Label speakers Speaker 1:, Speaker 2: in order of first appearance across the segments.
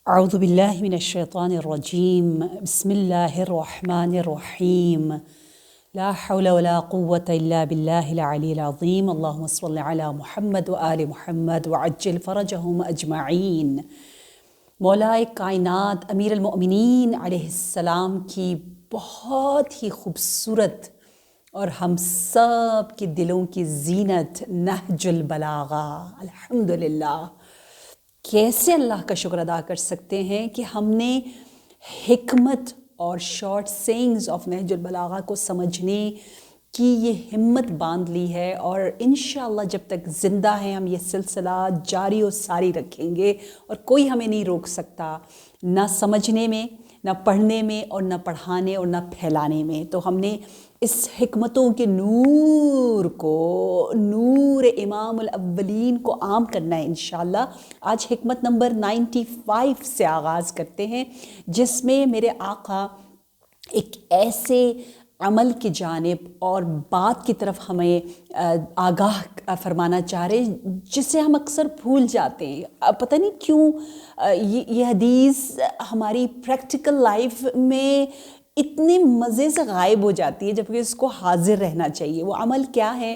Speaker 1: اعوذ باللہ من الشیطان الرجیم بسم اللہ الرحمن الرحیم لا حول ولا قوة الا باللہ العلی العظیم اللہم صل علی محمد وآل محمد وعجل فرجہم اجمعین۔ مولائے کائنات امیر المؤمنین علیہ السلام کی بہت ہی خوبصورت اور ہم سب کے دلوں کی زینت نہج البلاغہ، الحمدللہ۔ کیسے اللہ کا شکر ادا کر سکتے ہیں کہ ہم نے حکمت اور شارٹ سینگز آف نہج البلاغہ کو سمجھنے کی یہ ہمت باندھ لی ہے، اور انشاءاللہ جب تک زندہ ہیں ہم یہ سلسلہ جاری و ساری رکھیں گے، اور کوئی ہمیں نہیں روک سکتا، نہ سمجھنے میں، نہ پڑھنے میں، اور نہ پڑھانے اور نہ پھیلانے میں۔ تو ہم نے اس حکمتوں کے نور کو، نور امام الاولین کو عام کرنا ہے انشاءاللہ۔ آج حکمت نمبر 95 سے آغاز کرتے ہیں، جس میں میرے آقا ایک ایسے عمل کی جانب اور بات کی طرف ہمیں آگاہ فرمانا چاہ رہے جسے ہم اکثر بھول جاتے ہیں۔ پتہ نہیں کیوں یہ حدیث ہماری پریکٹیکل لائف میں اتنے مزے سے غائب ہو جاتی ہے، جبکہ اس کو حاضر رہنا چاہیے۔ وہ عمل کیا ہے،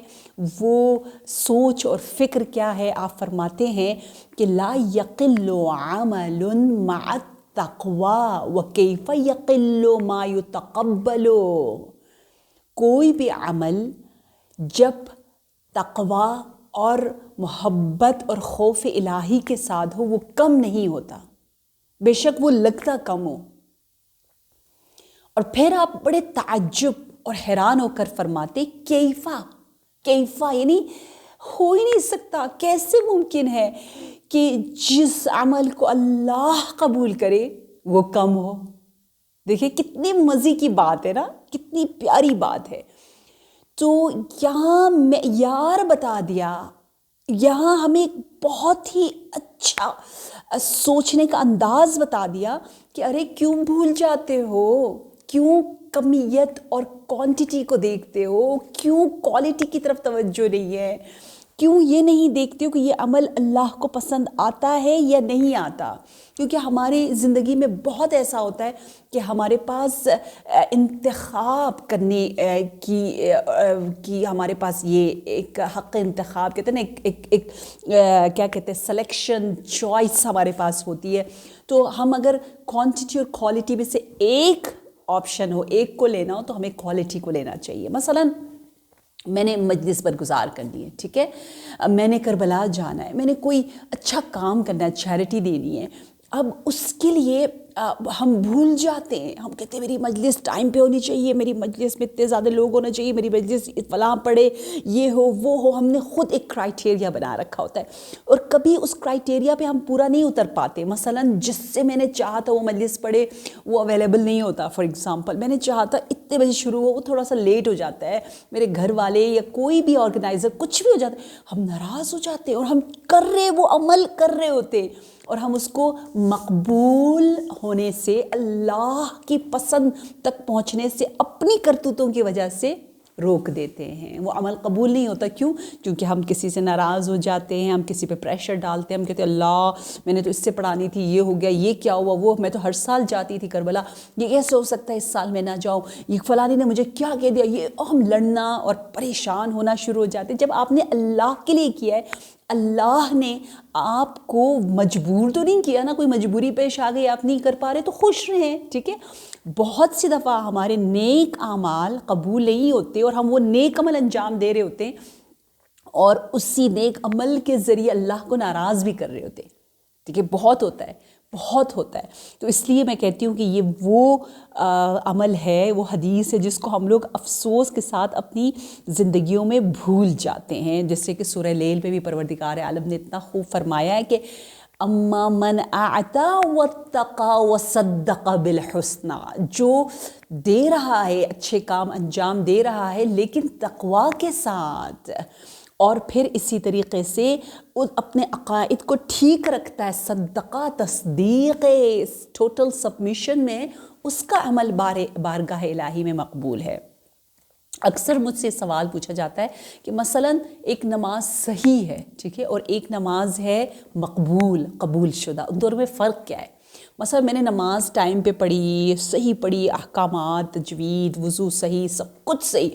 Speaker 1: وہ سوچ اور فکر کیا ہے؟ آپ فرماتے ہیں کہ لا یقل عمل مع التقوی وکیف یقل ما یتقبل۔ کوئی بھی عمل جب تقوی اور محبت اور خوف الہی کے ساتھ ہو وہ کم نہیں ہوتا، بے شک وہ لگتا کم ہو۔ اور پھر آپ بڑے تعجب اور حیران ہو کر فرماتے کیفا یعنی ہو ہی نہیں سکتا، کیسے ممکن ہے کہ جس عمل کو اللہ قبول کرے وہ کم ہو؟ دیکھیں کتنی مزے کی بات ہے نا، کتنی پیاری بات ہے۔ تو یہاں معیار بتا دیا، یہاں ہمیں بہت ہی اچھا سوچنے کا انداز بتا دیا کہ ارے کیوں بھول جاتے ہو، کیوں کمیت اور کوانٹٹی کو دیکھتے ہو، کیوں کوالٹی کی طرف توجہ نہیں ہے، کیوں یہ نہیں دیکھتے ہو کہ یہ عمل اللہ کو پسند آتا ہے یا نہیں آتا؟ کیونکہ ہماری زندگی میں بہت ایسا ہوتا ہے کہ ہمارے پاس انتخاب کرنے کی ہمارے پاس یہ ایک حق انتخاب کہتے ہیں نا، ایک کیا کہتے ہیں، سلیکشن، چوائس ہمارے پاس ہوتی ہے۔ تو ہم اگر کوانٹٹی اور کوالٹی میں سے ایک آپشن ہو، ایک کو لینا ہو، تو ہمیں کوالٹی کو لینا چاہیے۔ مثلاً میں نے مجلس برگزار کرنی ہے، ٹھیک ہے، میں نے کربلا جانا ہے، میں نے کوئی اچھا کام کرنا ہے، چیریٹی دینی ہے۔ اب اس کے لیے ہم بھول جاتے ہیں، ہم کہتے ہیں میری مجلس ٹائم پہ ہونی چاہیے، میری مجلس میں اتنے زیادہ لوگ ہونا چاہیے، میری مجلس فلاں پڑھے، یہ ہو وہ ہو۔ ہم نے خود ایک کرائٹیریا بنا رکھا ہوتا ہے، اور کبھی اس کرائٹیریا پہ ہم پورا نہیں اتر پاتے۔ مثلاً جس سے میں نے چاہا تھا وہ مجلس پڑھے وہ اویلیبل نہیں ہوتا۔ فار ایگزامپل میں نے چاہا تھا اتنے بجے شروع ہو، وہ تھوڑا سا لیٹ ہو جاتا ہے، میرے گھر والے یا کوئی بھی آرگنائزر کچھ بھی ہو جاتا ہے، ہم ناراض ہو جاتے ہیں، اور ہم کر رہے وہ عمل کر رہے ہوتے، اور ہم اس کو مقبول ہونے سے، اللہ کی پسند تک پہنچنے سے اپنی کرتوتوں کی وجہ سے روک دیتے ہیں۔ وہ عمل قبول نہیں ہوتا۔ کیوں؟ کیونکہ ہم کسی سے ناراض ہو جاتے ہیں، ہم کسی پہ پریشر ڈالتے ہیں، ہم کہتے ہیں اللہ میں نے تو اس سے پڑھانی تھی، یہ ہو گیا، یہ کیا ہوا، وہ میں تو ہر سال جاتی تھی کربلا، یہ کیسے ہو سکتا ہے اس سال میں نہ جاؤں، یہ فلانی نے مجھے کیا کہہ دیا، یہ ہم لڑنا اور پریشان ہونا شروع ہو جاتے ہیں۔ جب آپ نے اللہ کے لیے کیا ہے، اللہ نے آپ کو مجبور تو نہیں کیا نا، کوئی مجبوری پیش آ گئی آپ نہیں کر پا رہے تو خوش رہیں، ٹھیک ہے۔ بہت سی دفعہ ہمارے نیک اعمال قبول نہیں ہوتے، اور ہم وہ نیک عمل انجام دے رہے ہوتے ہیں، اور اسی نیک عمل کے ذریعے اللہ کو ناراض بھی کر رہے ہوتے ہیں، ٹھیک ہے۔ بہت ہوتا ہے، بہت ہوتا ہے۔ تو اس لیے میں کہتی ہوں کہ یہ وہ عمل ہے، وہ حدیث ہے جس کو ہم لوگ افسوس کے ساتھ اپنی زندگیوں میں بھول جاتے ہیں۔ جیسے کہ سورہ لیل میں بھی پروردگار عالم نے اتنا خوب فرمایا ہے کہ اما من اعطا واتقا وصدق بالحسنى، جو دے رہا ہے، اچھے کام انجام دے رہا ہے لیکن تقوی کے ساتھ، اور پھر اسی طریقے سے اپنے عقائد کو ٹھیک رکھتا ہے، صدقہ، تصدیق، ٹوٹل سبمیشن میں، اس کا عمل بارگاہ الہی میں مقبول ہے۔ اکثر مجھ سے سوال پوچھا جاتا ہے کہ مثلاً ایک نماز صحیح ہے، ٹھیک ہے، اور ایک نماز ہے مقبول، قبول شدہ، ان دونوں میں فرق کیا ہے؟ مثلا میں نے نماز ٹائم پہ پڑھی، صحیح پڑھی، احکامات، تجوید، وضو صحیح، سب کچھ صحیح،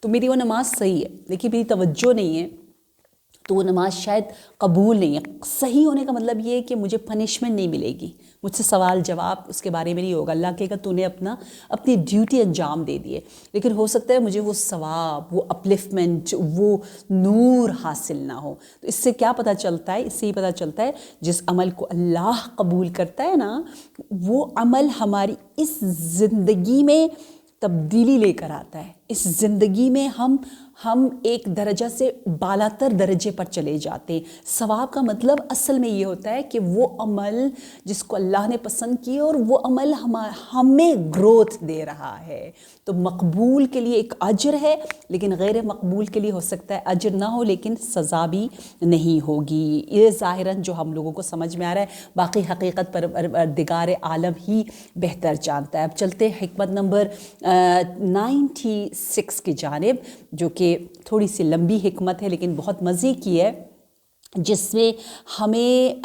Speaker 1: تو میری وہ نماز صحیح ہے، لیکن میری توجہ نہیں ہے تو وہ نماز شاید قبول نہیں ہے۔ صحیح ہونے کا مطلب یہ ہے کہ مجھے پنشمنٹ نہیں ملے گی، مجھ سے سوال جواب اس کے بارے میں نہیں ہوگا، اللہ کہے گا تو نے اپنی ڈیوٹی انجام دے دیے، لیکن ہو سکتا ہے مجھے وہ ثواب، وہ اپلفمنٹ، وہ نور حاصل نہ ہو۔ تو اس سے کیا پتہ چلتا ہے؟ اس سے یہ پتہ چلتا ہے جس عمل کو اللہ قبول کرتا ہے نا، وہ عمل ہماری اس زندگی میں تبدیلی لے کر آتا ہے، اس زندگی میں ہم ایک درجہ سے بالاتر درجے پر چلے جاتے ہیں۔ ثواب کا مطلب اصل میں یہ ہوتا ہے کہ وہ عمل جس کو اللہ نے پسند کیا اور وہ عمل ہمیں گروتھ دے رہا ہے۔ تو مقبول کے لیے ایک اجر ہے، لیکن غیر مقبول کے لیے ہو سکتا ہے اجر نہ ہو لیکن سزا بھی نہیں ہوگی۔ یہ ظاہراً جو ہم لوگوں کو سمجھ میں آ رہا ہے، باقی حقیقت پروردگار عالم ہی بہتر جانتا ہے۔ اب چلتے ہیں حکمت نمبر 96 کی جانب، جو کہ تھوڑی سی لمبی حکمت ہے لیکن بہت مزے کی ہے، جس میں ہمیں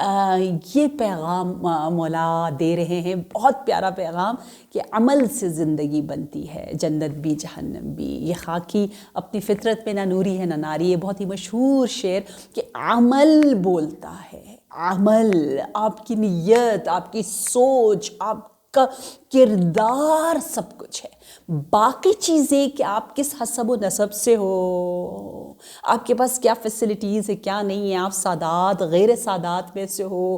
Speaker 1: یہ پیغام مولا دے رہے ہیں، بہت پیارا پیغام، کہ عمل سے زندگی بنتی ہے، جنت بھی جہنم بھی۔ یہ خاکی اپنی فطرت میں نہ نوری ہے نہ ناری ہے، بہت ہی مشہور شعر کہ عمل بولتا ہے، عمل، آپ کی نیت، آپ کی سوچ، آپ کا کردار سب کچھ ہے۔ باقی چیزیں کہ آپ کس حسب و نسب سے ہو، آپ کے پاس کیا فیسلٹیز ہے کیا نہیں ہے، آپ سادات غیر سادات میں سے ہو،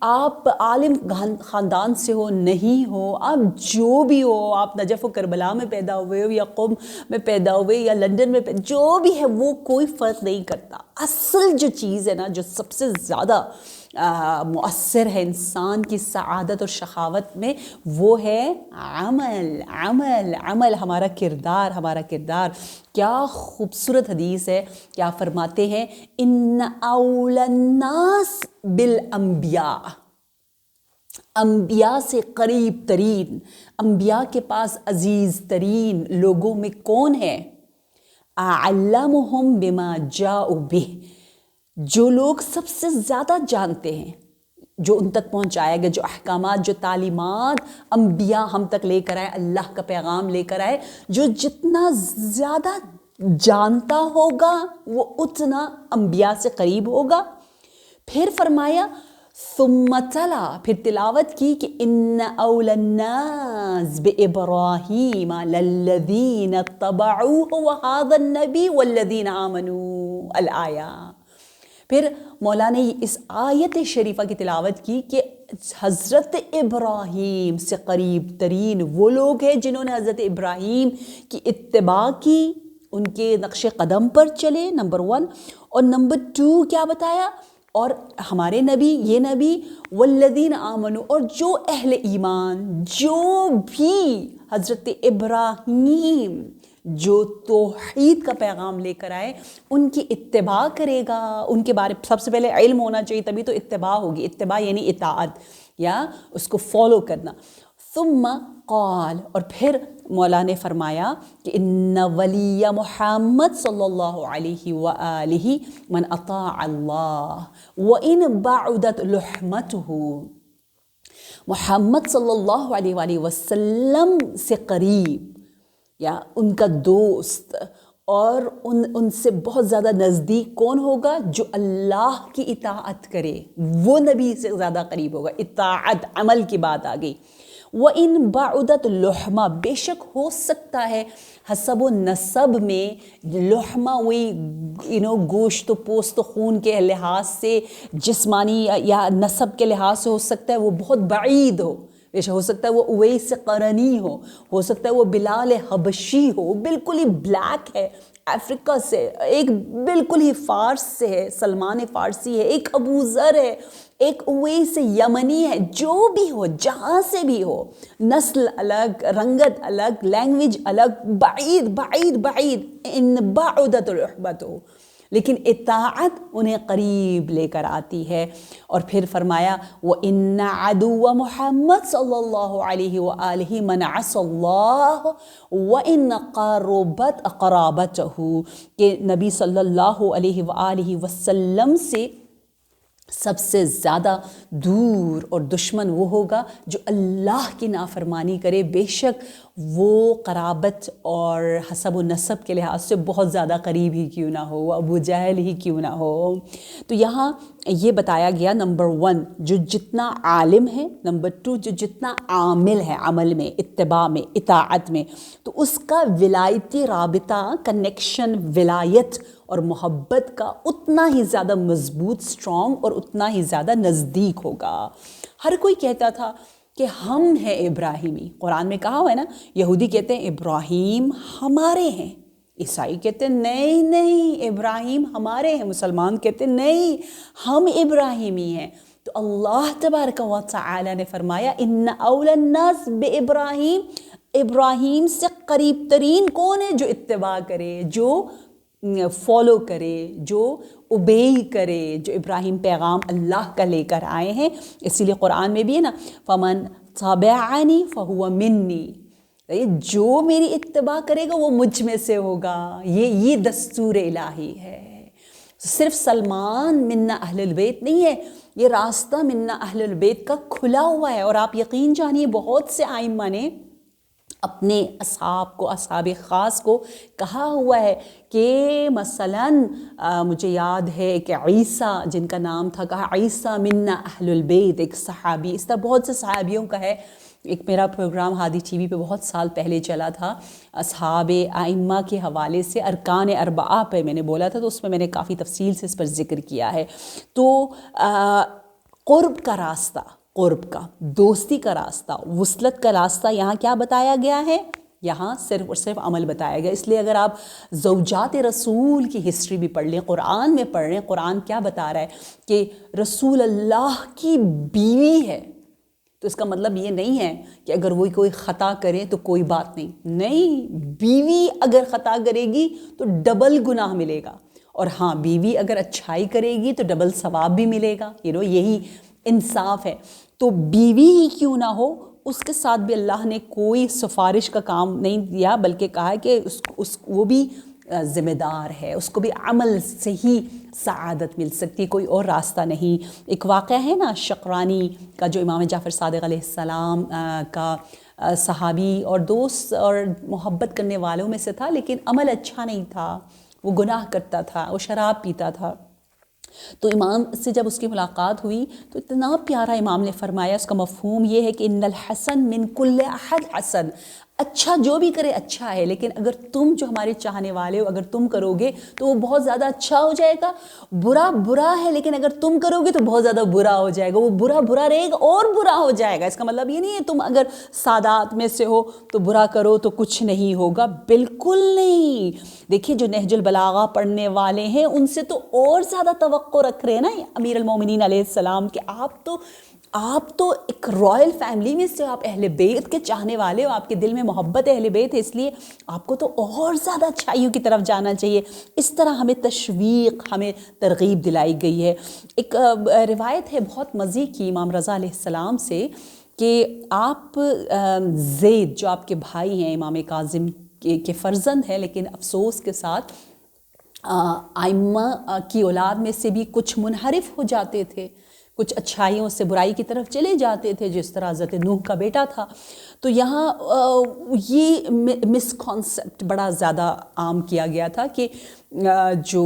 Speaker 1: آپ عالم خاندان سے ہو نہیں ہو، آپ جو بھی ہو، آپ نجف و کربلا میں پیدا ہوئے ہو یا قم میں پیدا ہوئے یا لندن میں جو بھی ہے، وہ کوئی فرق نہیں کرتا۔ اصل جو چیز ہے نا، جو سب سے زیادہ مؤثر ہے انسان کی سعادت اور شقاوت میں، وہ ہے عمل، عمل، عمل، ہمارا کردار، ہمارا کردار۔ کیا خوبصورت حدیث ہے، کیا فرماتے ہیں، ان اول الناس بالانبیاء، انبیاء سے قریب ترین، انبیاء کے پاس عزیز ترین لوگوں میں کون ہے؟ اعلمہم بما جاؤ بہ، جو لوگ سب سے زیادہ جانتے ہیں، جو ان تک پہنچایا گیا، جو احکامات، جو تعلیمات انبیاء ہم تک لے کر آئے، اللہ کا پیغام لے کر آئے، جو جتنا زیادہ جانتا ہوگا وہ اتنا انبیاء سے قریب ہوگا۔ پھر فرمایا ثم تلا، پھر تلاوت کی کہ ان اول الناس بابراہیم للذین اتبعوہ وہذا النبی والذین آمنوا الآیہ۔ پھر مولا نے اس آیت شریفہ کی تلاوت کی کہ حضرت ابراہیم سے قریب ترین وہ لوگ ہیں جنہوں نے حضرت ابراہیم کی اتباع کی، ان کے نقش قدم پر چلے، نمبر 1، اور نمبر 2 کیا بتایا، اور ہمارے نبی، یہ نبی، والذین آمنوا، اور جو اہل ایمان، جو بھی حضرت ابراہیم جو توحید کا پیغام لے کر آئے، ان کی اتباع کرے گا، ان کے بارے سب سے پہلے علم ہونا چاہیے، تبھی تو اتباع ہوگی۔ اتباع یعنی اطاعت یا اس کو فالو کرنا۔ ثم قال، اور پھر مولا نے فرمایا کہ ان ولی محمد صلی اللہ علیہ وآلہ من اطاع اللہ وان بعدت لحمته، محمد صلی اللہ علیہ وآلہ وسلم سے قریب یا ان کا دوست اور ان سے بہت زیادہ نزدیک کون ہوگا؟ جو اللہ کی اطاعت کرے، وہ نبی سے زیادہ قریب ہوگا۔ اطاعت عمل کی بات آ گئی۔ وَإِن بَعُدَتْ لُحْمَةٌ، بے شک ہو سکتا ہے حسب و نسب میں لحمہ، وہی گوشت و پوست و خون کے لحاظ سے، جسمانی یا نسب کے لحاظ سے ہو سکتا ہے وہ بہت بعید ہو، ہو سکتا ہے وہ اویس قرنی ہو سکتا ہے وہ بلال حبشی ہو، بالکل ہی بلیک ہے، افریقہ سے، ایک بالکل ہی فارس سے ہے، سلمان فارسی ہے، ایک ابو ذر ہے، ایک اویس یمنی ہے، جو بھی ہو، جہاں سے بھی ہو، نسل الگ، رنگت الگ، لینگویج الگ، بعید بعید بعید، ان بعدت الرحبت ہو، لیکن اطاعت انہیں قریب لے کر آتی ہے۔ اور پھر فرمایا وَإِنَّ عَدُوَّ محمد صلی اللہ علیہ وآلہ من عصى اللہ وَإِنَّ قَرُبَتْ قَرَابَتَهُ، کہ نبی صلی اللہ علیہ وآلہ وسلم سے سب سے زیادہ دور اور دشمن وہ ہوگا جو اللہ کی نافرمانی کرے، بے شک وہ قرابت اور حسب و نسب کے لحاظ سے بہت زیادہ قریب ہی کیوں نہ ہو، وہ ابو جہل ہی کیوں نہ ہو۔ تو یہاں یہ بتایا گیا نمبر 1 جو جتنا عالم ہے، نمبر 2 جو جتنا عامل ہے عمل میں، اتباع میں، اطاعت میں، تو اس کا ولایتی رابطہ، کنیکشن، ولایت اور محبت کا اتنا ہی زیادہ مضبوط، اسٹرانگ اور اتنا ہی زیادہ نزدیک ہوگا۔ ہر کوئی کہتا تھا کہ ہم ہیں ابراہیمی، قرآن میں کہا ہوا ہے نا، یہودی کہتے ہیں ابراہیم ہمارے ہیں، عیسائی کہتے ہیں نہیں نہیں ابراہیم ہمارے ہیں، مسلمان کہتے ہیں نہیں ہم ابراہیمی ہیں۔ تو اللہ تبارک و تعالی نے فرمایا ان اولی الناس بابراہیم، ابراہیم سے قریب ترین کون ہے؟ جو اتباع کرے، جو فالو کرے، جو اوبے کرے، جو ابراہیم پیغام اللہ کا لے کر آئے ہیں۔ اسی لیے قرآن میں بھی ہے نا فمن تبعنی فہو منی، جو میری اتباع کرے گا وہ مجھ میں سے ہوگا۔ یہ دستور الہی ہے۔ صرف سلمان منا اہل البیت نہیں ہے، یہ راستہ منا اہل البیت کا کھلا ہوا ہے۔ اور آپ یقین جانیے بہت سے ائمہ نے اپنے اصحاب کو، اصحاب خاص کو کہا ہوا ہے کہ مثلاً مجھے یاد ہے کہ عیسیٰ جن کا نام تھا، کہا عیسیٰ منا اہل البیت، ایک صحابی، اس طرح بہت سے صحابیوں کا ہے۔ ایک میرا پروگرام ہادی ٹی وی پہ بہت سال پہلے چلا تھا، اصحاب ائمہ کے حوالے سے ارکان اربعہ پہ میں نے بولا تھا، تو اس میں میں نے کافی تفصیل سے اس پر ذکر کیا ہے۔ تو قرب کا راستہ، قرب کا، دوستی کا راستہ، وصلت کا راستہ یہاں کیا بتایا گیا ہے؟ یہاں صرف اور صرف عمل بتایا گیا۔ اس لیے اگر آپ زوجات رسول کی ہسٹری بھی پڑھ لیں، قرآن میں پڑھ لیں، قرآن کیا بتا رہا ہے کہ رسول اللہ کی بیوی ہے، تو اس کا مطلب یہ نہیں ہے کہ اگر وہ کوئی خطا کرے تو کوئی بات نہیں، بیوی اگر خطا کرے گی تو ڈبل گناہ ملے گا، اور ہاں بیوی اگر اچھائی کرے گی تو ڈبل ثواب بھی ملے گا، یہی انصاف ہے۔ تو بیوی ہی کیوں نہ ہو، اس کے ساتھ بھی اللہ نے کوئی سفارش کا کام نہیں دیا، بلکہ کہا کہ وہ بھی ذمہ دار ہے، اس کو بھی عمل سے ہی سعادت مل سکتی، کوئی اور راستہ نہیں۔ ایک واقعہ ہے نا شقرانی کا، جو امام جعفر صادق علیہ السلام کا صحابی اور دوست اور محبت کرنے والوں میں سے تھا، لیکن عمل اچھا نہیں تھا، وہ گناہ کرتا تھا، وہ شراب پیتا تھا۔ تو امام سے جب اس کی ملاقات ہوئی تو اتنا پیارا امام نے فرمایا، اس کا مفہوم یہ ہے کہ ان الحسن من کل احد حسن، اچھا جو بھی کرے اچھا ہے، لیکن اگر تم جو ہمارے چاہنے والے ہو اگر تم کرو گے تو وہ بہت زیادہ اچھا ہو جائے گا، برا ہے لیکن اگر تم کرو گے تو بہت زیادہ برا ہو جائے گا، وہ برا رہے گا اور برا ہو جائے گا۔ اس کا مطلب یہ نہیں ہے تم اگر سادات میں سے ہو تو برا کرو تو کچھ نہیں ہوگا، بالکل نہیں۔ دیکھیے جو نہج البلاغہ پڑھنے والے ہیں ان سے تو اور زیادہ توقع رکھ رہے ہیں نا امیر المومنین علیہ السلام کہ آپ تو ایک رائل فیملی میں سے، آپ اہل بیت کے چاہنے والے ہو، آپ کے دل میں محبت اہل بیت ہے، اس لیے آپ کو تو اور زیادہ اچھائیوں کی طرف جانا چاہیے۔ اس طرح ہمیں تشویق، ہمیں ترغیب دلائی گئی ہے۔ ایک روایت ہے بہت مزے کی امام رضا علیہ السلام سے کہ آپ زید جو آپ کے بھائی ہیں امام کاظم کے فرزند ہیں، لیکن افسوس کے ساتھ ائمہ کی اولاد میں سے بھی کچھ منحرف ہو جاتے تھے، کچھ اچھائیوں سے برائی کی طرف چلے جاتے تھے، جس طرح حضرت نوح کا بیٹا تھا۔ تو یہاں یہ مس کانسیپٹ بڑا زیادہ عام کیا گیا تھا کہ جو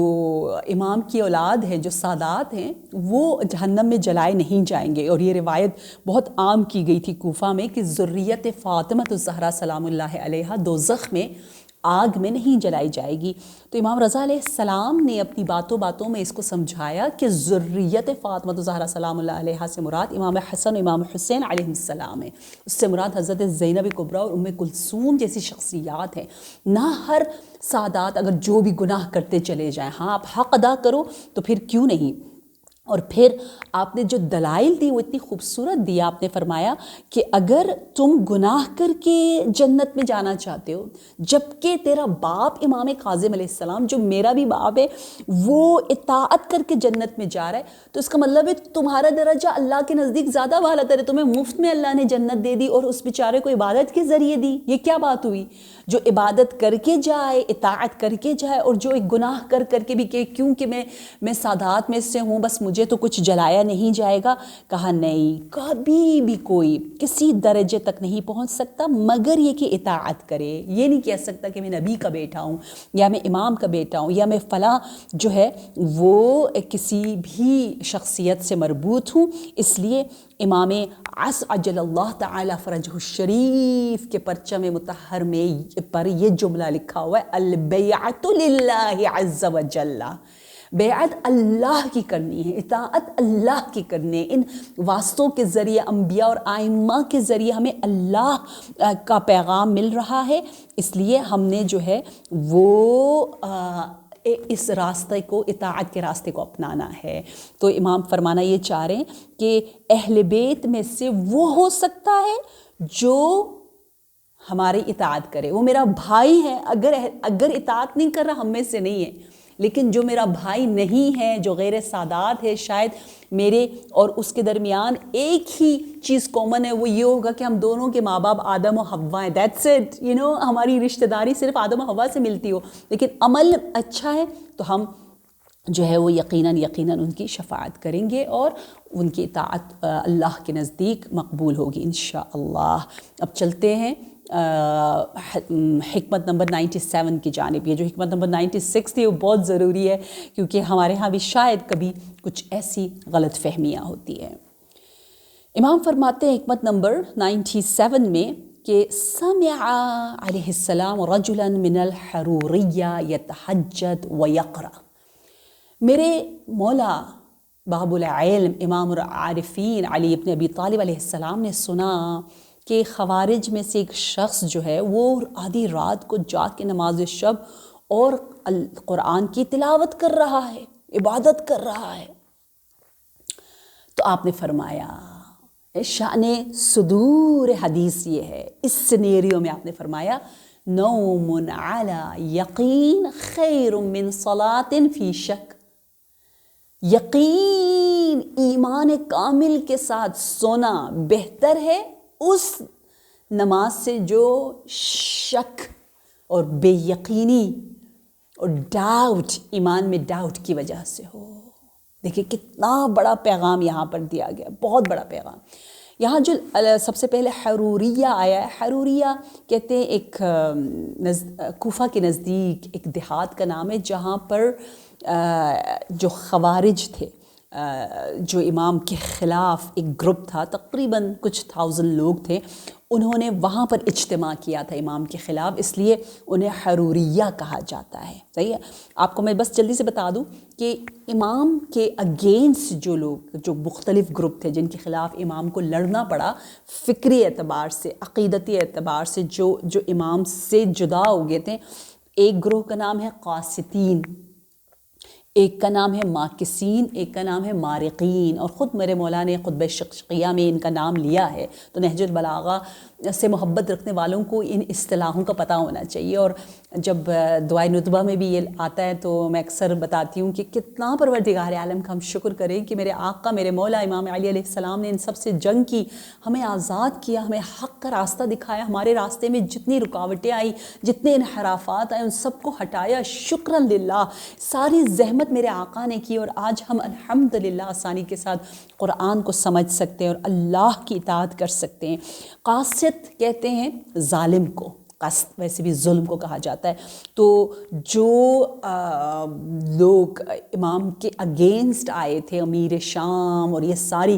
Speaker 1: امام کی اولاد ہے، جو سادات ہیں، وہ جہنم میں جلائے نہیں جائیں گے، اور یہ روایت بہت عام کی گئی تھی کوفہ میں کہ ذریت فاطمہ الزہرا سلام اللہ علیہا دوزخ میں آگ میں نہیں جلائی جائے گی۔ تو امام رضا علیہ السلام نے اپنی باتوں میں اس کو سمجھایا کہ ذریت فاطمہ الزہرا سلام اللہ علیہا سے مراد امام حسن و امام حسین علیہ السلام ہے، اس سے مراد حضرت زینب کبریٰ اور ام کلثوم جیسی شخصیات ہیں۔ نہ ہر سادات اگر جو بھی گناہ کرتے چلے جائیں، ہاں آپ حق ادا کرو تو پھر کیوں نہیں۔ اور پھر آپ نے جو دلائل دی وہ اتنی خوبصورت دی، آپ نے فرمایا کہ اگر تم گناہ کر کے جنت میں جانا چاہتے ہو، جبکہ تیرا باپ امام کاظم علیہ السلام جو میرا بھی باپ ہے وہ اطاعت کر کے جنت میں جا رہا ہے، تو اس کا مطلب ہے تمہارا درجہ اللہ کے نزدیک زیادہ بالا تر ہے، تمہیں مفت میں اللہ نے جنت دے دی اور اس بیچارے کو عبادت کے ذریعے دی۔ یہ کیا بات ہوئی؟ جو عبادت کر کے جائے، اطاعت کر کے جائے، اور جو ایک گناہ کر کے بھی کہ کیونکہ میں سادات میں سے ہوں، بس مجھے تو کچھ جلایا نہیں جائے گا. کہا نہیں, کبھی بھی کوئی کسی درجے تک نہیں پہنچ سکتا مگر یہ کہ اطاعت کرے. یہ نہیں کہہ سکتا کہ میں نبی کا بیٹا ہوں یا میں امام کا بیٹا ہوں یا میں فلاں جو ہے وہ کسی بھی شخصیت سے مربوط ہوں. اس لیے امام عجل اللہ تعالی فرجہ الشریف کے پرچم مطہر میں پر یہ جملہ لکھا ہوا ہے, البیعۃ للہ عز وجل. بیعت اللہ کی کرنی ہے, اطاعت اللہ کی کرنی ہے. ان واسطوں کے ذریعے, انبیاء اور ائمہ کے ذریعے ہمیں اللہ کا پیغام مل رہا ہے. اس لیے ہم نے جو ہے وہ اس راستے کو, اطاعت کے راستے کو اپنانا ہے. تو امام فرمانا یہ چاہ رہے ہیں کہ اہل بیت میں سے وہ ہو سکتا ہے جو ہماری اطاعت کرے. وہ میرا بھائی ہے, اگر اطاعت نہیں کر رہا ہم میں سے نہیں ہے, لیکن جو میرا بھائی نہیں ہے, جو غیر سادات ہے, شاید میرے اور اس کے درمیان ایک ہی چیز کامن ہے, وہ یہ ہوگا کہ ہم دونوں کے ماں باپ آدم و حوا ہیں. دیٹس اٹ, ہماری رشتہ داری صرف آدم و حوا سے ملتی ہو, لیکن عمل اچھا ہے تو ہم جو ہے وہ یقیناً ان کی شفاعت کریں گے اور ان کی اطاعت اللہ کے نزدیک مقبول ہوگی انشاءاللہ. اب چلتے ہیں حکمت نمبر 97 کی جانب. یہ جو حکمت نمبر 96 تھی وہ بہت ضروری ہے کیونکہ ہمارے ہاں بھی شاید کبھی کچھ ایسی غلط فہمیاں ہوتی ہیں. امام فرماتے ہیں حکمت نمبر 97 میں کہ سمع علیہ السلام رجلا من الحروریہ یتحجد ویقرأ. میرے مولا باب العلم امام العارفین علی ابن ابی طالب علیہ السلام نے سنا کہ خوارج میں سے ایک شخص جو ہے وہ آدھی رات کو جاگ کے نماز شب اور قرآن کی تلاوت کر رہا ہے, عبادت کر رہا ہے. تو آپ نے فرمایا, شان صدور حدیث یہ ہے, اس سینیریو میں آپ نے فرمایا نوم علی یقین خیر من صلاۃ فی شک. یقین, ایمان کامل کے ساتھ سونا بہتر ہے اس نماز سے جو شک اور بے یقینی اور ڈاؤٹ, ایمان میں ڈاؤٹ کی وجہ سے ہو. دیکھیں کتنا بڑا پیغام یہاں پر دیا گیا, بہت بڑا پیغام. یہاں جو سب سے پہلے حروریہ آیا ہے, حروریہ کہتے ہیں ایک کوفہ کے نزدیک ایک دیہات کا نام ہے جہاں پر جو خوارج تھے, جو امام کے خلاف ایک گروپ تھا, تقریباً کچھ 1000 لوگ تھے, انہوں نے وہاں پر اجتماع کیا تھا امام کے خلاف, اس لیے انہیں حروریہ کہا جاتا ہے. صحیح ہے. آپ کو میں بس جلدی سے بتا دوں کہ امام کے اگینسٹ جو لوگ, جو مختلف گروپ تھے جن کے خلاف امام کو لڑنا پڑا فکری اعتبار سے, عقیدتی اعتبار سے, جو امام سے جدا ہو گئے تھے, ایک گروہ کا نام ہے قاسطین, ایک کا نام ہے ماکسین, ایک کا نام ہے مارقین. اور خود میرے مولا نے خطبہ شقیہ میں ان کا نام لیا ہے. تو نہج البلاغہ سے محبت رکھنے والوں کو ان اصطلاحوں کا پتہ ہونا چاہیے. اور جب دعائے ندبہ میں بھی یہ آتا ہے تو میں اکثر بتاتی ہوں کہ کتنا پروردگار عالم کا ہم شکر کریں کہ میرے آقا, میرے مولا امام علی علیہ السلام نے ان سب سے جنگ کی, ہمیں آزاد کیا, ہمیں حق کا راستہ دکھایا, ہمارے راستے میں جتنی رکاوٹیں آئیں, جتنے انحرافات آئے, ان سب کو ہٹایا. شکراً للہ, ساری زحمت میرے آقا نے کی اور آج ہم الحمدللہ آسانی کے ساتھ قرآن کو سمجھ سکتے ہیں اور اللہ کی اطاعت کر سکتے ہیں. قاسط کہتے ہیں ظالم کو, قسط ویسے بھی ظلم کو کہا جاتا ہے. تو جو لوگ امام کے اگینسٹ آئے تھے, امیر شام اور یہ ساری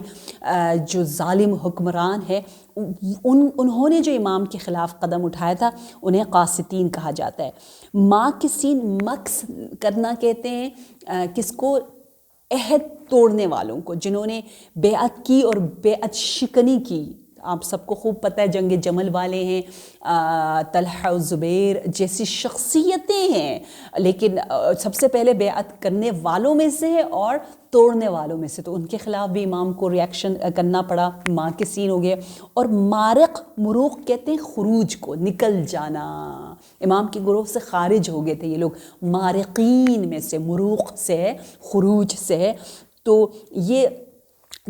Speaker 1: جو ظالم حکمران ہے, انہوں نے جو امام کے خلاف قدم اٹھایا تھا انہیں قاسطین کہا جاتا ہے. ماکسین, مکس کرنا کہتے ہیں کس کو, عہد توڑنے والوں کو, جنہوں نے بیعت کی اور بیعت شکنی کی. آپ سب کو خوب پتہ ہے جنگ جمل والے ہیں, طلحہ و زبیر جیسی شخصیتیں ہیں, لیکن سب سے پہلے بیعت کرنے والوں میں سے ہے اور توڑنے والوں میں سے, تو ان کے خلاف بھی امام کو ریاکشن کرنا پڑا. ماکسین ہو گئے. اور مارق, مروق کہتے ہیں خروج کو, نکل جانا, امام کے گروہ سے خارج ہو گئے تھے یہ لوگ. مارقین میں سے, مروق سے, خروج سے. تو یہ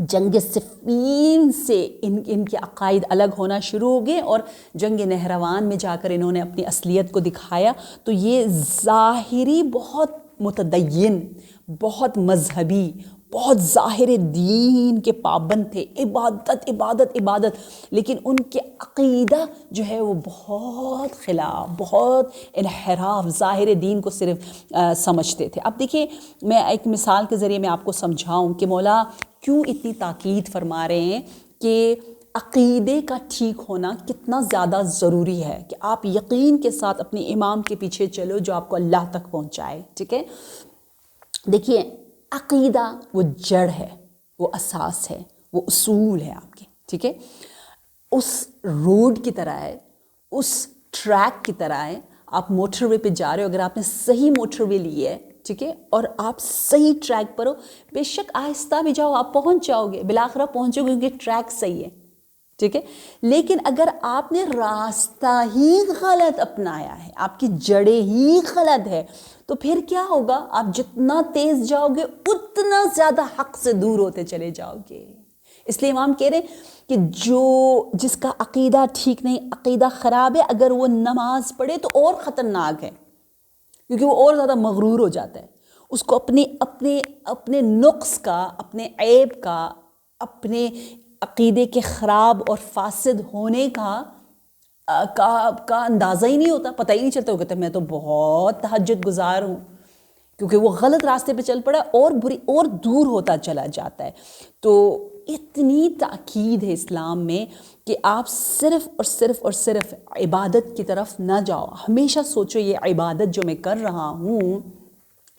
Speaker 1: جنگ صفین سے ان کے عقائد الگ ہونا شروع ہو گئے اور جنگ نہروان میں جا کر انہوں نے اپنی اصلیت کو دکھایا. تو یہ ظاہری بہت متدین, بہت مذہبی بہت ظاہر دین کے پابند تھے، عبادت عبادت عبادت، لیکن ان کے عقیدہ جو ہے وہ بہت خلاف، بہت انحراف، ظاہر دین کو صرف سمجھتے تھے۔ اب دیکھیں میں ایک مثال کے ذریعے میں آپ کو سمجھاؤں کہ مولا کیوں اتنی تاکید فرما رہے ہیں کہ عقیدے کا ٹھیک ہونا کتنا زیادہ ضروری ہے، کہ آپ یقین کے ساتھ اپنے امام کے پیچھے چلو جو آپ کو اللہ تک پہنچائے، ٹھیک ہے۔ دیکھیے عقیدہ وہ جڑ ہے، وہ اساس ہے، وہ اصول ہے آپ کے، ٹھیک ہے۔ اس روڈ کی طرح ہے، اس ٹریک کی طرح ہے، آپ موٹر وے پہ جا رہے ہو، اگر آپ نے صحیح موٹر وے لی ہے، ٹھیک ہے، اور آپ صحیح ٹریک پر ہو، بے شک آہستہ بھی جاؤ آپ پہنچ جاؤ گے، بالآخرہ پہنچو گے کیونکہ ٹریک صحیح ہے، ٹھیک ہے۔ لیکن اگر آپ نے راستہ ہی غلط اپنایا ہے، آپ کی جڑیں ہی غلط ہے، تو پھر کیا ہوگا؟ آپ جتنا تیز جاؤ گے اتنا زیادہ حق سے دور ہوتے چلے جاؤ گے۔ اس لیے امام کہہ رہے ہیں کہ جس کا عقیدہ ٹھیک نہیں، عقیدہ خراب ہے، اگر وہ نماز پڑھے تو اور خطرناک ہے، کیونکہ وہ اور زیادہ مغرور ہو جاتا ہے۔ اس کو اپنے نقص کا، اپنے عیب کا، اپنے عقیدے کے خراب اور فاسد ہونے کا اندازہ ہی نہیں ہوتا، پتہ ہی نہیں چلتا۔ وہ کہتے ہیں میں تو بہت تہجد گزار ہوں، کیونکہ وہ غلط راستے پہ چل پڑا اور دور ہوتا چلا جاتا ہے۔ تو اتنی تاکید ہے اسلام میں کہ آپ صرف اور صرف اور صرف عبادت کی طرف نہ جاؤ، ہمیشہ سوچو یہ عبادت جو میں کر رہا ہوں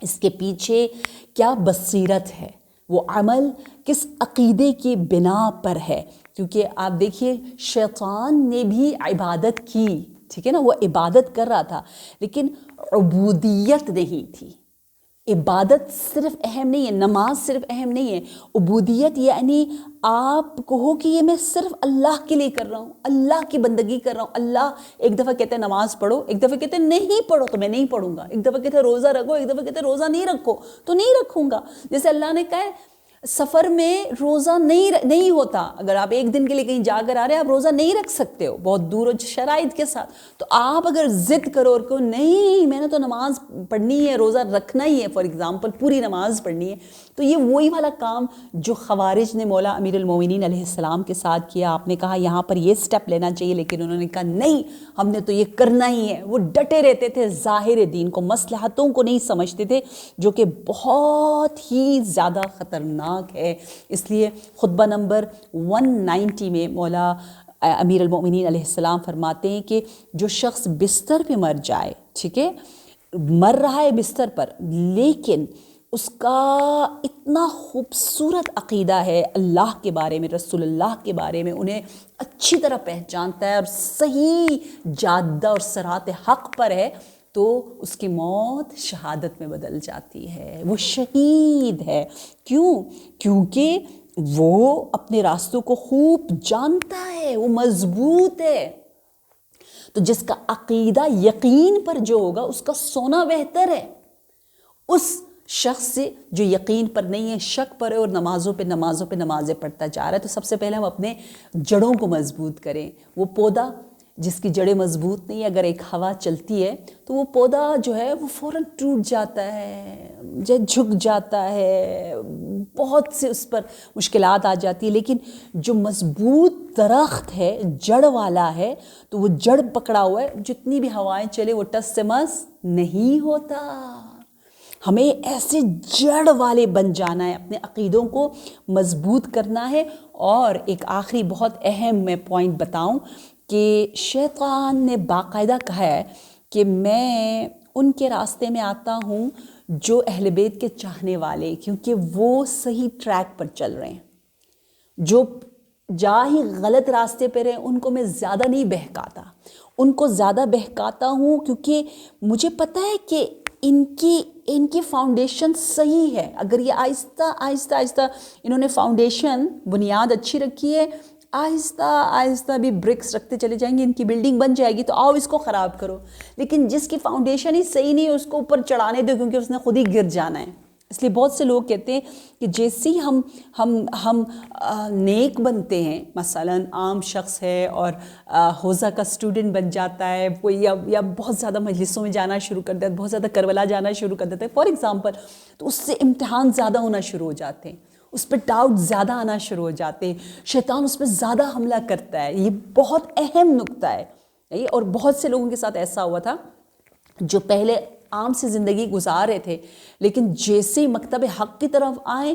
Speaker 1: اس کے پیچھے کیا بصیرت ہے، وہ عمل کس عقیدے کی بنا پر ہے۔ کیونکہ آپ دیکھیے شیطان نے بھی عبادت کی، ٹھیک ہے نا، وہ عبادت کر رہا تھا لیکن عبودیت نہیں تھی۔ عبادت صرف اہم نہیں ہے، نماز صرف اہم نہیں ہے، عبودیت یعنی آپ کہو کہ یہ میں صرف اللہ کے لیے کر رہا ہوں، اللہ کی بندگی کر رہا ہوں۔ اللہ ایک دفعہ کہتے ہیں نماز پڑھو، ایک دفعہ کہتے ہیں نہیں پڑھو تو میں نہیں پڑھوں گا، ایک دفعہ کہتے ہیں روزہ رکھو، ایک دفعہ کہتے ہیں روزہ نہیں رکھو تو نہیں رکھوں گا۔ جیسے اللہ نے کہا ہے سفر میں روزہ نہیں ہوتا، اگر آپ ایک دن کے لیے کہیں جا کر آ رہے ہیں آپ روزہ نہیں رکھ سکتے ہو، بہت دور ہو شرائط کے ساتھ، تو آپ اگر ضد کرو اور کہو نہیں میں نے تو نماز پڑھنی ہے، روزہ رکھنا ہی ہے، فار ایگزامپل پوری نماز پڑھنی ہے، تو یہ وہی والا کام جو خوارج نے مولا امیر المومنین علیہ السلام کے ساتھ کیا۔ آپ نے کہا یہاں پر یہ سٹیپ لینا چاہیے، لیکن انہوں نے کہا نہیں ہم نے تو یہ کرنا ہی ہے۔ وہ ڈٹے رہتے تھے ظاہر دین کو، مصلحتوں کو نہیں سمجھتے تھے، جو کہ بہت ہی زیادہ خطرناک ہے۔ اس لیے خطبہ نمبر 190 میں مولا امیر المومنین علیہ السلام فرماتے ہیں کہ جو شخص بستر پہ مر جائے، ٹھیک ہے، مر رہا ہے بستر پر، لیکن اس کا اتنا خوبصورت عقیدہ ہے اللہ کے بارے میں، رسول اللہ کے بارے میں، انہیں اچھی طرح پہچانتا ہے اور صحیح جادہ اور صراط حق پر ہے، تو اس کی موت شہادت میں بدل جاتی ہے، وہ شہید ہے۔ کیوں؟ کیونکہ وہ اپنے راستوں کو خوب جانتا ہے، وہ مضبوط ہے۔ تو جس کا عقیدہ یقین پر جو ہوگا اس کا سونا بہتر ہے اس شخص سے جو یقین پر نہیں ہے، شک پر ہے اور نمازوں پہ نمازیں پڑھتا جا رہا ہے۔ تو سب سے پہلے ہم اپنے جڑوں کو مضبوط کریں۔ وہ پودا جس کی جڑیں مضبوط نہیں، اگر ایک ہوا چلتی ہے تو وہ پودا جو ہے وہ فوراً ٹوٹ جاتا ہے، جھک جاتا ہے، بہت سے اس پر مشکلات آ جاتی ہے۔ لیکن جو مضبوط درخت ہے، جڑ والا ہے، تو وہ جڑ پکڑا ہوا ہے، جتنی بھی ہوائیں چلے وہ ٹس سے مس نہیں ہوتا۔ ہمیں ایسے جڑ والے بن جانا ہے، اپنے عقیدوں کو مضبوط کرنا ہے۔ اور ایک آخری بہت اہم میں پوائنٹ بتاؤں کہ شیطان نے باقاعدہ کہا ہے کہ میں ان کے راستے میں آتا ہوں جو اہل بیت کے چاہنے والے، کیونکہ وہ صحیح ٹریک پر چل رہے ہیں، جو جا ہی غلط راستے پہ رہے ان کو میں زیادہ نہیں بہکاتا، ان کو زیادہ بہکاتا ہوں کیونکہ مجھے پتہ ہے کہ ان کی فاؤنڈیشن صحیح ہے۔ اگر یہ آہستہ انہوں نے فاؤنڈیشن بنیاد اچھی رکھی ہے، آہستہ بھی برکس رکھتے چلے جائیں گے، ان کی بلڈنگ بن جائے گی، تو آؤ اس کو خراب کرو۔ لیکن جس کی فاؤنڈیشن ہی صحیح نہیں ہے اس کو اوپر چڑھانے دو، کیونکہ اس نے خود ہی گر جانا ہے۔ اس لیے بہت سے لوگ کہتے ہیں کہ جیسے ہی ہم نیک بنتے ہیں، مثلاً عام شخص ہے اور حوزہ کا اسٹوڈنٹ بن جاتا ہے وہ، یا بہت زیادہ مجلسوں میں جانا شروع کر دیتا ہے، بہت زیادہ کربلا جانا شروع کر دیتا ہے فار ایگزامپل، تو اس سے امتحان زیادہ ہونا شروع ہو جاتے ہیں، اس پہ ڈاؤٹ زیادہ آنا شروع ہو جاتے ہیں، شیطان اس پہ زیادہ حملہ کرتا ہے۔ یہ بہت اہم نکتہ ہے، اور بہت سے لوگوں کے ساتھ ایسا ہوا تھا جو پہلے عام سی زندگی گزار رہے تھے، لیکن جیسے ہی مکتب حق کی طرف آئیں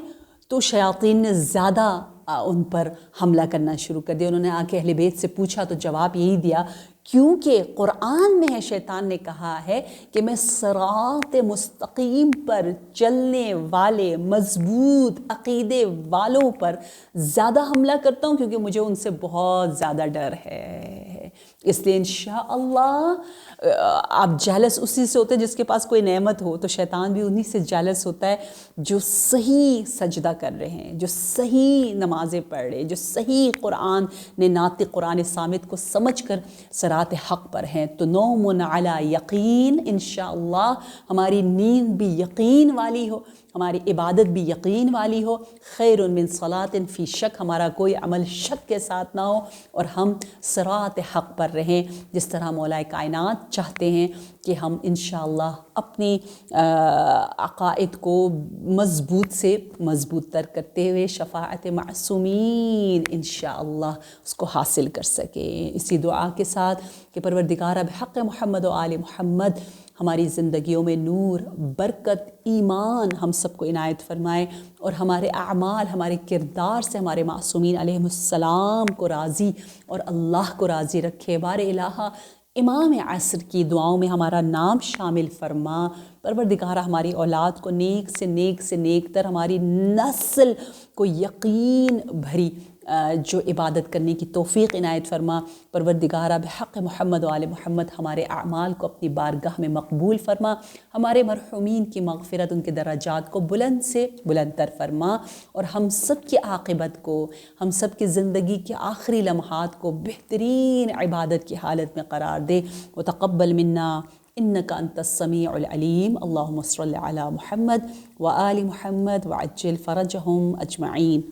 Speaker 1: تو شیاطین نے زیادہ ان پر حملہ کرنا شروع کر دیا۔ انہوں نے آ کے اہل بیت سے پوچھا تو جواب یہی دیا، کیونکہ قرآن میں ہے، شیطان نے کہا ہے کہ میں صراط مستقیم پر چلنے والے مضبوط عقیدے والوں پر زیادہ حملہ کرتا ہوں، کیونکہ مجھے ان سے بہت زیادہ ڈر ہے۔ اس لیے انشاءاللہ آپ جیلس اسی سے ہوتے ہیں جس کے پاس کوئی نعمت ہو، تو شیطان بھی انہی سے جیلس ہوتا ہے جو صحیح سجدہ کر رہے ہیں، جو صحیح نمازیں پڑھ رہے ہیں، جو صحیح قرآن نے ناطق قرآن صامت کو سمجھ کر صراط حق پر ہیں۔ تو نوم علی یقین، انشاءاللہ ہماری نیند بھی یقین والی ہو، ہماری عبادت بھی یقین والی ہو، خیر من صلاۃ فی شک، ہمارا کوئی عمل شک کے ساتھ نہ ہو، اور ہم صراط حق پر رہیں، جس طرح مولا کائنات چاہتے ہیں کہ ہم انشاءاللہ اپنی عقائد کو مضبوط سے مضبوط تر کرتے ہوئے شفاعت معصومین انشاءاللہ اس کو حاصل کر سکیں۔ اسی دعا کے ساتھ کہ پروردگار بحق محمد و آل محمد ہماری زندگیوں میں نور، برکت، ایمان ہم سب کو عنایت فرمائے، اور ہمارے اعمال، ہمارے کردار سے ہمارے معصومین علیہ السلام کو راضی اور اللہ کو راضی رکھے۔ بار الہ امام عصر کی دعاؤں میں ہمارا نام شامل فرما۔ پروردگارہ ہماری اولاد کو نیک سے نیک سے نیک تر، ہماری نسل کو یقین بھری جو عبادت کرنے کی توفیق عنایت فرما۔ پروردگارہ بحق محمد و آل محمد ہمارے اعمال کو اپنی بارگاہ میں مقبول فرما، ہمارے مرحومین کی مغفرت، ان کے درجات کو بلند سے بلند تر فرما، اور ہم سب کی عاقبت کو، ہم سب کی زندگی کے آخری لمحات کو بہترین عبادت کی حالت میں قرار دے۔ وتقبل منا انک انت السمیع العلیم۔ اللہم صل علی محمد و آل محمد وعجل فرجہم اجمعین۔